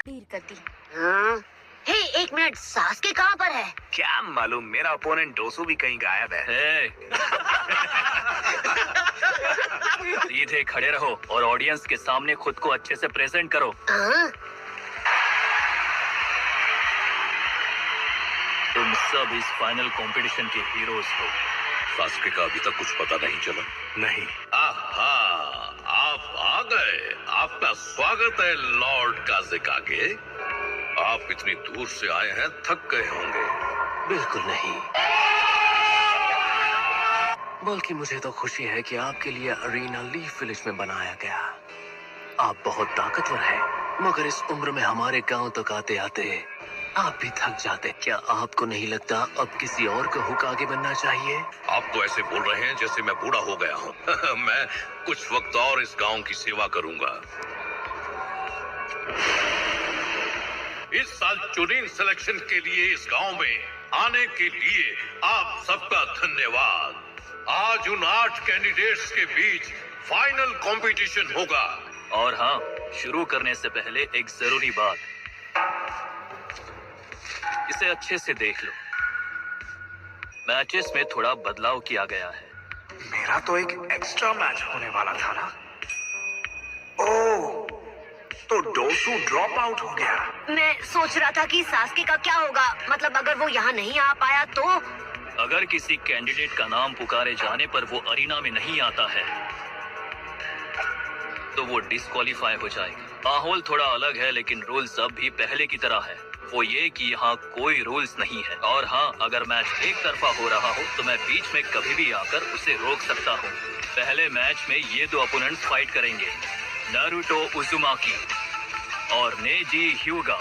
ढीर कर दी। हाँ? हे, एक मिनट, सास्के कहाँ पर है? क्या मालूम, मेरा ओपोनेंट डोसू भी कहीं गायब है। सीधे खड़े रहो और ऑडियंस के सामने खुद को अच्छे से प्रेजेंट करो। हाँ? तुम सब इस फाइनल कंपटीशन के हीरोज हो। सास्के का अभी तक कुछ पता नहीं चला। नहीं। आहा, आप आ गए। आपका स्वागत है लॉर्ड काज़ेकागे। आप इतनी दूर से आए हैं, थक गए होंगे। बिल्कुल नहीं, बल्कि मुझे तो खुशी है कि आपके लिए अरीना लीफ विलेज में बनाया गया। आप बहुत ताकतवर हैं, मगर इस उम्र में हमारे गांव तक आते आते आप भी थक जाते। क्या आपको नहीं लगता अब किसी और को हुक आगे बनना चाहिए? आप तो ऐसे बोल रहे हैं जैसे मैं बूढ़ा हो गया हूँ। मैं कुछ वक्त और इस गांव की सेवा करूंगा। इस साल चुनिंग सिलेक्शन के लिए इस गांव में आने के लिए आप सबका धन्यवाद। आज उन 8 कैंडिडेट्स के बीच फाइनल कंपटीशन होगा। और हाँ, शुरू करने से पहले एक जरूरी बात, इसे अच्छे से देख लो। मैचेस में थोड़ा बदलाव किया गया है। मेरा तो एक एक्स्ट्रा मैच होने वाला था ना। ओह, तो डोसू ड्रॉप आउट हो गया। मैं सोच रहा था कि सास्के का क्या होगा, मतलब अगर वो यहाँ नहीं आ पाया तो? अगर किसी कैंडिडेट का नाम पुकारे जाने पर वो अरीना में नहीं आता है तो वो डिस्क्वालीफाई हो जाएगा। माहौल थोड़ा अलग है, लेकिन रूल्स अब भी पहले की तरह है। वो ये कि यहाँ कोई रूल्स नहीं है। और हाँ, अगर मैच एक तरफा हो रहा हो तो मैं बीच में कभी भी आकर उसे रोक सकता हूँ। पहले मैच में ये 2 अपोनेंट्स फाइट करेंगे, नारुतो उजुमाकी और नेजी ह्यूगा।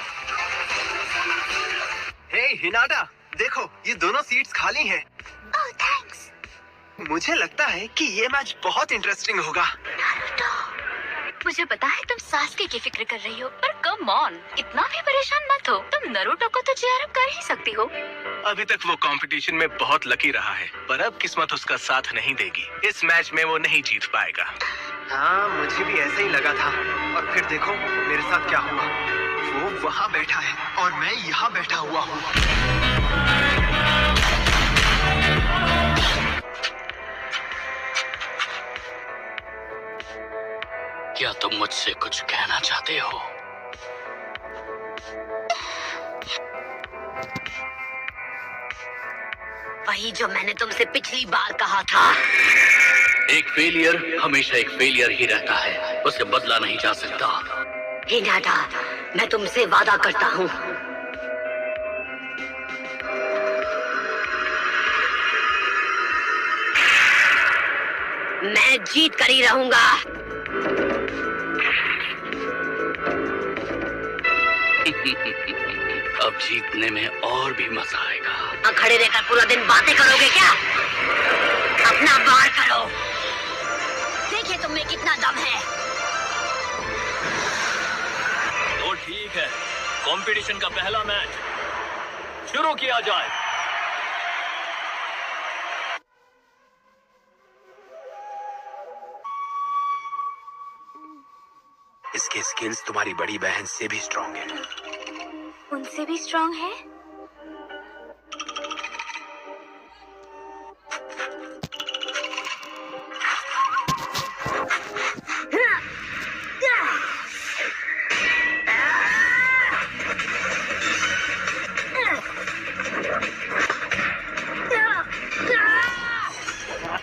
हे हिनाटा, देखो ये दोनों सीट्स खाली हैं। ओह, थैंक्स। मुझे लगता है कि ये मैच बहुत इंटरेस्टिंग होगा। मुझे पता है तुम सास्के की फिक्र कर रही हो, पर कम ऑन, इतना भी परेशान मत हो। तुम नरूटो को तो चेयर अप कर ही सकती हो। अभी तक वो कंपटीशन में बहुत लकी रहा है, पर अब किस्मत उसका साथ नहीं देगी। इस मैच में वो नहीं जीत पाएगा। हाँ, मुझे भी ऐसे ही लगा था। और फिर देखो मेरे साथ क्या हुआ। वो वहाँ बैठा है और मैं यहाँ बैठा हुआ हूँ। क्या तुम मुझसे कुछ कहना चाहते हो? वही जो मैंने तुमसे पिछली बार कहा था। एक फेलियर हमेशा एक फेलियर ही रहता है, उसे बदला नहीं जा सकता। हिनाटा, मैं तुमसे वादा करता हूँ, मैं जीत कर ही रहूंगा। अब जीतने में और भी मजा आएगा। खड़े रहकर पूरा दिन बातें करोगे क्या? अपना बार करो, देखिए तुम में कितना दम है। तो ठीक है, कंपटीशन का पहला मैच शुरू किया जाए। इसके स्किल्स तुम्हारी बड़ी बहन से भी स्ट्रांग है। उनसे भी स्ट्रांग है?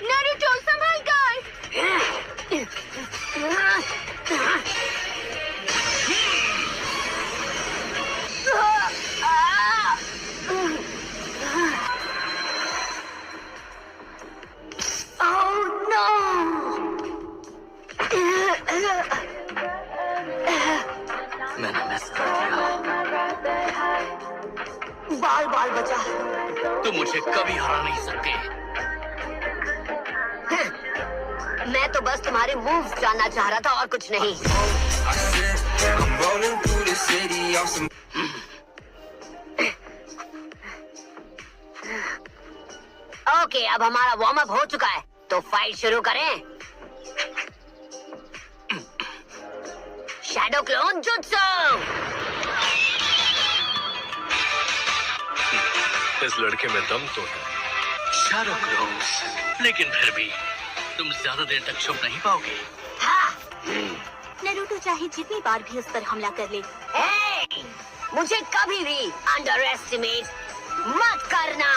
नारुतो, संभल कर। मैंने मिस कर दिया। बाल बाल बचा। तुम मुझे कभी हरा नहीं सकते। मैं तो बस तुम्हारे मूव्स जानना चाह रहा था और कुछ नहीं। ओके, अब हमारा वार्म अप हो चुका है, तो फाइट शुरू करें। Shadow clone jutsu. इस लड़के में दम तो है। शाहरुख रोज, लेकिन फिर भी तुम ज्यादा देर तक छुप नहीं पाओगे। हाँ। नरूटो चाहे जितनी बार भी उस पर हमला कर ले, हे! मुझे कभी भी अंडर एस्टिमेट मत करना।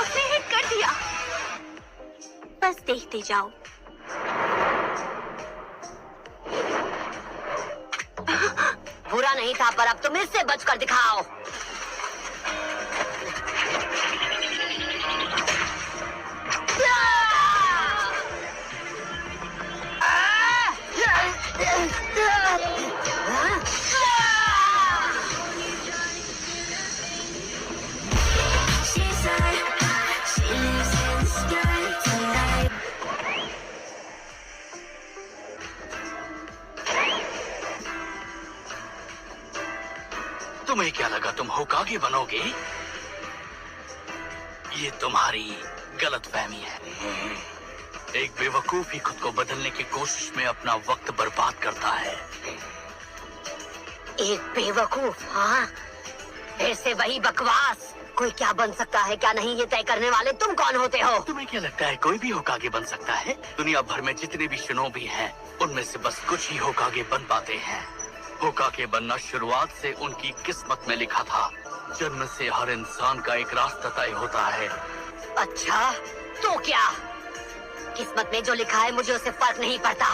उसने हिट कर दिया। बस देखते जाओ। बुरा नहीं था, पर अब तुम इससे बचकर दिखाओ। तुम्हें क्या लगा तुम होकागे बनोगे? ये तुम्हारी गलतफहमी है। एक बेवकूफ ही खुद को बदलने की कोशिश में अपना वक्त बर्बाद करता है। एक बेवकूफ? हाँ, फिर से वही बकवास। कोई क्या बन सकता है क्या नहीं, ये तय करने वाले तुम कौन होते हो? तुम्हें क्या लगता है कोई भी होकागे बन सकता है? दुनिया भर में जितने भी शिनोबी हैं, उनमें से बस कुछ ही होकागे बन पाते हैं। होकागे बनना शुरुआत से उनकी किस्मत में लिखा था। जन्म से हर इंसान का एक रास्ता तय होता है। अच्छा, तो क्या? किस्मत में जो लिखा है मुझे उससे फर्क नहीं पड़ता।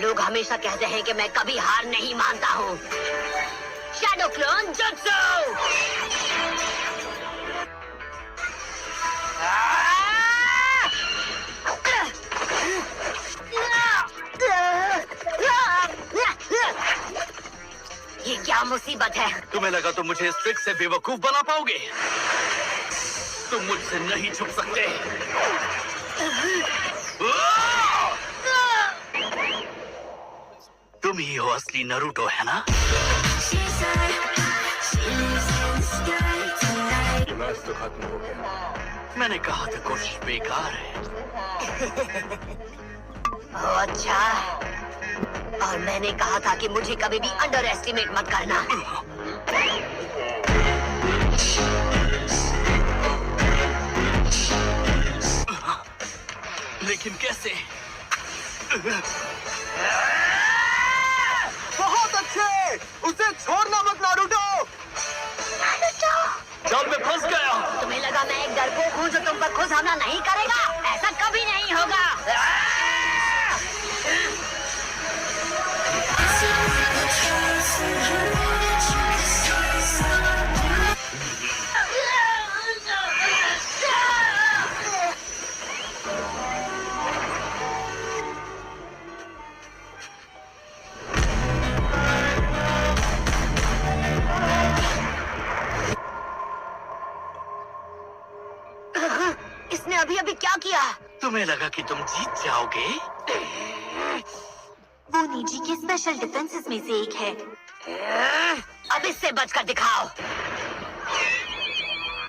लोग हमेशा कहते हैं कि मैं कभी हार नहीं मानता हूँ। Shadow clone jutsu! ये क्या मुसीबत है? तुम्हें लगा तुम मुझे इस ट्रिक से बेवकूफ बना पाओगे? तुम मुझसे नहीं छुप सकते। तुम ही हो असली नरूटो, है ना? मैच तो खत्म हो गया। मैंने कहा था कोशिश बेकार है। ओह, अच्छा। और मैंने कहा था कि मुझे कभी भी अंडर एस्टिमेट मत करना। लेकिन कैसे? बहुत अच्छे, उसे छोड़ना मत नारुतो। जाल में फंस गया। तुम्हें लगा मैं एक डरपोक हूँ जो तुम पर खुद हमला नहीं करेगा? ऐसा कभी नहीं होगा। इसने अभी अभी क्या किया? तुम्हें लगा कि तुम जीत जाओगे? वो नीजी के स्पेशल डिफेंसेस में से एक है। अब इससे बचकर दिखाओ।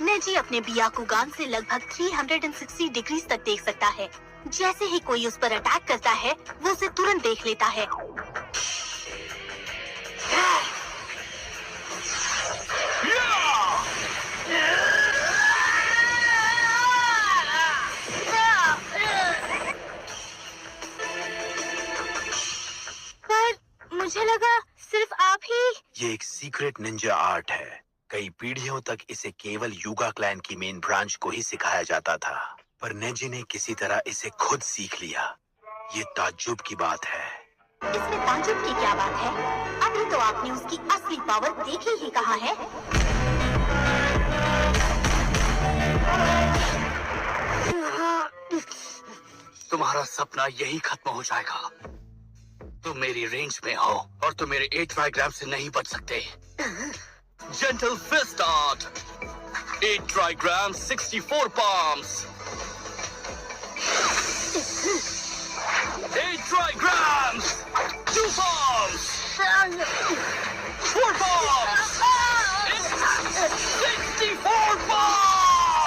नेजी अपने बियाकुगान से लगभग 360 डिग्री तक देख सकता है। जैसे ही कोई उस पर अटैक करता है, वो उसे तुरंत देख लेता है। पर मुझे लगा सिर्फ आप ही। ये एक सीक्रेट निंजा आर्ट है। कई पीढ़ियों तक इसे केवल युगा क्लैन की मेन ब्रांच को ही सिखाया जाता था, पर नेजी ने किसी तरह इसे खुद सीख लिया। ये ताज्जुब की बात है। इसमें ताज्जुब की क्या बात है? अभी तो आपने उसकी असली पावर देखी ही कहाँ है। तुम्हारा सपना यही खत्म हो जाएगा। तुम मेरी रेंज में हो और तुम मेरे 8 ट्राइग्राम से नहीं बच सकते। Gentle fist art, 8 trigram 64 palms. 8 trigrams, 2 palms, 4 palms, it's 64